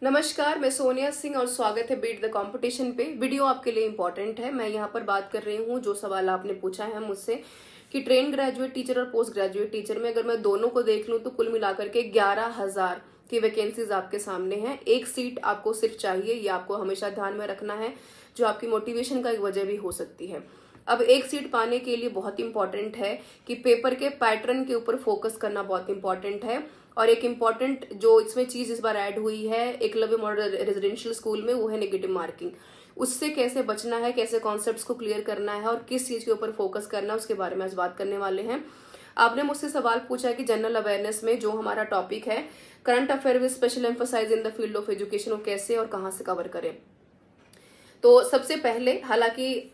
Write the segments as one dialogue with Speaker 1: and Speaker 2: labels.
Speaker 1: नमस्कार, मैं सोनिया सिंह और स्वागत है बीट द कंपटीशन पे। वीडियो आपके लिए इम्पोर्टेंट है। मैं यहाँ पर बात कर रही हूँ जो सवाल आपने पूछा है मुझसे कि ट्रेन ग्रेजुएट टीचर और पोस्ट ग्रेजुएट टीचर में अगर मैं दोनों को देख लूँ तो कुल मिलाकर के 11,000 की वैकेंसीज आपके सामने हैं। एक सीट आपको सिर्फ चाहिए, ये आपको हमेशा ध्यान में रखना है, जो आपकी मोटिवेशन का एक वजह भी हो सकती है। अब एक सीट पाने के लिए बहुत इंपॉर्टेंट है कि पेपर के पैटर्न के ऊपर फोकस करना बहुत इंपॉर्टेंट है। और एक इम्पॉर्टेंट जो इसमें चीज इस बार ऐड हुई है एकलव्य मॉडल रेजिडेंशियल स्कूल में, वो है नेगेटिव मार्किंग। उससे कैसे बचना है, कैसे कॉन्सेप्ट्स को क्लियर करना है और किस चीज के ऊपर फोकस करना है, उसके बारे में आज बात करने वाले हैं। आपने मुझसे सवाल पूछा कि जनरल अवेयरनेस में जो हमारा टॉपिक है current affair with special emphasis in the field of education, वो कैसे और कहाँ से कवर करें। तो सबसे पहले, हालांकि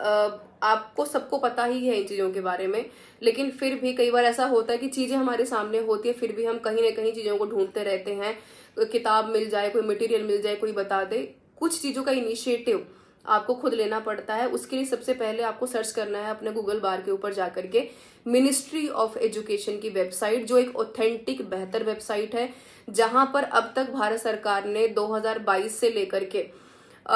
Speaker 1: आपको सबको पता ही है इन चीजों के बारे में, लेकिन फिर भी कई बार ऐसा होता है कि चीजें हमारे सामने होती है, फिर भी हम कहीं ना कहीं चीजों को ढूंढते रहते हैं। किताब मिल जाए, कोई मटेरियल मिल जाए, कोई बता दे। कुछ चीजों का इनिशिएटिव आपको खुद लेना पड़ता है। उसके लिए सबसे पहले आपको सर्च करना है अपने गूगल बार के ऊपर जाकर के मिनिस्ट्री ऑफ एजुकेशन की वेबसाइट, जो एक ऑथेंटिक बेहतर वेबसाइट है, जहां पर अब तक भारत सरकार ने 2022 से लेकर के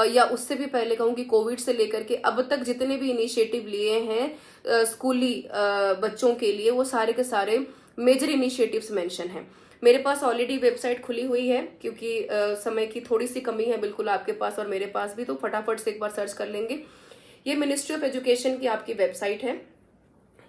Speaker 1: या उससे भी पहले कहूँ कि कोविड से लेकर के अब तक जितने भी इनिशिएटिव लिए हैं स्कूली बच्चों के लिए, वो सारे के सारे मेजर इनिशिएटिव्स मेंशन हैं। मेरे पास ऑलरेडी वेबसाइट खुली हुई है, क्योंकि समय की थोड़ी सी कमी है बिल्कुल आपके पास और मेरे पास भी, तो फटाफट से एक बार सर्च कर लेंगे। ये मिनिस्ट्री ऑफ एजुकेशन की आपकी वेबसाइट है,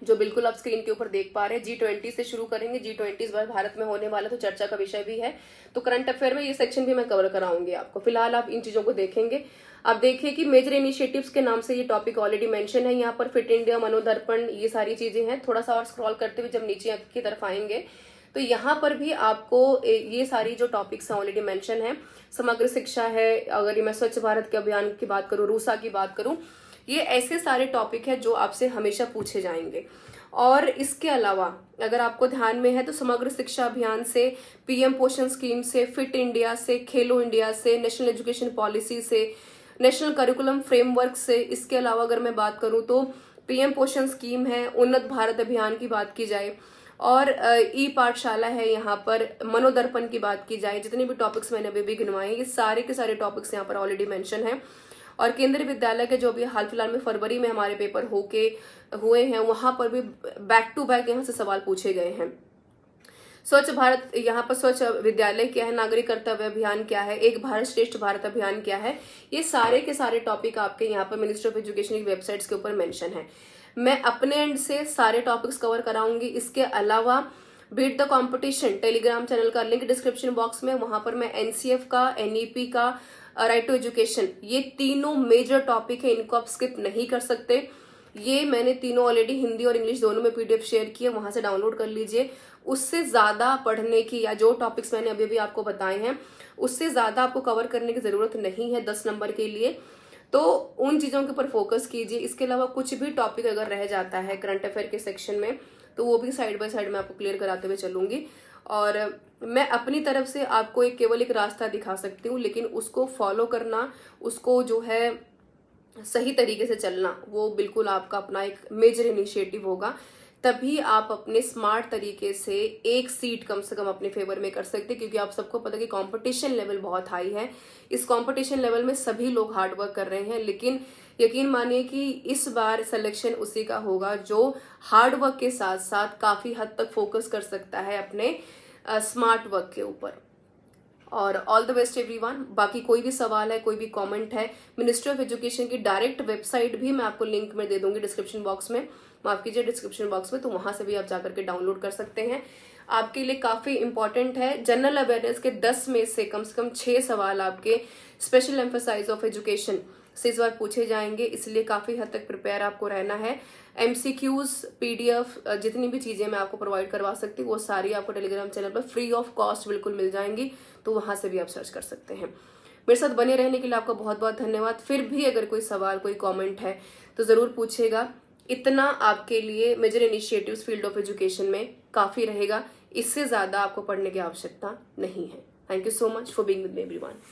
Speaker 1: जो बिल्कुल आप स्क्रीन के ऊपर देख पा रहे हैं। G20 से शुरू करेंगे। G20 इस बार भारत में होने वाला, तो चर्चा का विषय भी है। तो करंट अफेयर में ये सेक्शन भी मैं कवर कराऊंगी आपको। फिलहाल आप इन चीजों को देखेंगे। आप देखिए कि मेजर इनिशिएटिव्स के नाम से ये टॉपिक ऑलरेडी मेंशन है यहाँ पर। फिट इंडिया, मनोदर्पण, ये सारी चीजें हैं। थोड़ा सा और स्क्रॉल करते हुए जब नीचे की तरफ आएंगे तो यहाँ पर भी आपको ये सारी जो टॉपिक्स हैं ऑलरेडी मेंशन है। समग्र शिक्षा है, अगर मैं स्वच्छ भारत के अभियान की बात करूँ, रूसा की बात करूँ, ये ऐसे सारे टॉपिक है जो आपसे हमेशा पूछे जाएंगे। और इसके अलावा अगर आपको ध्यान में है तो समग्र शिक्षा अभियान से, पीएम पोषण स्कीम से, फिट इंडिया से, खेलो इंडिया से, नेशनल एजुकेशन पॉलिसी से, नेशनल करिकुलम फ्रेमवर्क से, इसके अलावा अगर मैं बात करूं तो पीएम पोषण स्कीम है, उन्नत भारत अभियान की बात की जाए और ई पाठशाला है, यहाँ पर मनोदर्पण की बात की जाए, जितने भी टॉपिक्स मैंने अभी भी गिनवाए, ये सारे के सारे टॉपिक्स यहाँ पर ऑलरेडी मेंशन है। और केंद्रीय विद्यालय के जो अभी हाल फिलहाल में फरवरी में हमारे पेपर हुए हैं, वहां पर भी बैक टू बैक यहाँ से सवाल पूछे गए हैं। स्वच्छ भारत, यहाँ पर स्वच्छ विद्यालय क्या है, नागरिक कर्तव्य अभियान क्या है, एक भारत श्रेष्ठ भारत अभियान क्या है, ये सारे के सारे टॉपिक आपके यहाँ पर मिनिस्ट्री ऑफ एजुकेशन की वेबसाइट्स के ऊपर मेंशन है। मैं अपने एंड से सारे टॉपिक्स कवर कराऊंगी। इसके अलावा beat the competition telegram channel का लिंक डिस्क्रिप्शन बॉक्स में, वहां पर मैं एनसीएफ का, एनईपी का, राइट टू एजुकेशन, ये तीनों मेजर टॉपिक है, इनको आप स्किप नहीं कर सकते। ये मैंने तीनों ऑलरेडी हिंदी और इंग्लिश दोनों में पीडीएफ शेयर किए, वहां से डाउनलोड कर लीजिए। उससे ज्यादा पढ़ने की, या जो टॉपिक्स मैंने अभी भी आपको बताए हैं उससे ज्यादा आपको कवर करने की जरूरत नहीं है 10 नंबर के लिए, तो उन चीजों के ऊपर फोकस कीजिए। इसके अलावा कुछ भी टॉपिक अगर रह जाता है करंट अफेयर के सेक्शन में, तो वो भी साइड बाय साइड मैं आपको क्लियर कराते हुए चलूंगी। और मैं अपनी तरफ से आपको केवल एक रास्ता दिखा सकती हूँ, लेकिन उसको फॉलो करना, उसको जो है सही तरीके से चलना, वो बिल्कुल आपका अपना एक मेजर इनिशिएटिव होगा। तभी आप अपने स्मार्ट तरीके से एक सीट कम से कम अपने फेवर में कर सकते हैं, क्योंकि आप सबको पता है कि कंपटीशन लेवल बहुत हाई है। इस कंपटीशन लेवल में सभी लोग हार्ड वर्क कर रहे हैं, लेकिन यकीन मानिए कि इस बार सिलेक्शन उसी का होगा जो हार्ड वर्क के साथ साथ काफी हद तक फोकस कर सकता है अपने स्मार्ट वर्क के ऊपर। और ऑल द बेस्ट एवरीवन। बाकी कोई भी सवाल है, कोई भी कमेंट है, मिनिस्ट्री ऑफ एजुकेशन की डायरेक्ट वेबसाइट भी मैं आपको लिंक में दे दूंगी डिस्क्रिप्शन बॉक्स में, माफ कीजिए डिस्क्रिप्शन बॉक्स में, तो वहां से भी आप जाकर के डाउनलोड कर सकते हैं। आपके लिए काफी इंपॉर्टेंट है। जनरल अवेयरनेस के 10 में से कम 6 सवाल आपके स्पेशल एम्फोसाइज ऑफ एजुकेशन से इस बार पूछे जाएंगे, इसलिए काफी हद तक प्रिपेयर आपको रहना है। एमसीक्यूज, पीडीएफ, जितनी भी चीजें मैं आपको प्रोवाइड करवा सकती हूँ वो सारी आपको टेलीग्राम चैनल पर फ्री ऑफ कॉस्ट बिल्कुल मिल जाएंगी, तो वहां से भी आप सर्च कर सकते हैं। मेरे साथ बने रहने के लिए आपका बहुत बहुत धन्यवाद। फिर भी अगर कोई सवाल, कोई कमेंट है तो जरूर पूछेगा। इतना आपके लिए major initiatives field of education में काफी रहेगा, इससे ज्यादा आपको पढ़ने की आवश्यकता नहीं है। Thank you so much for being with me everyone.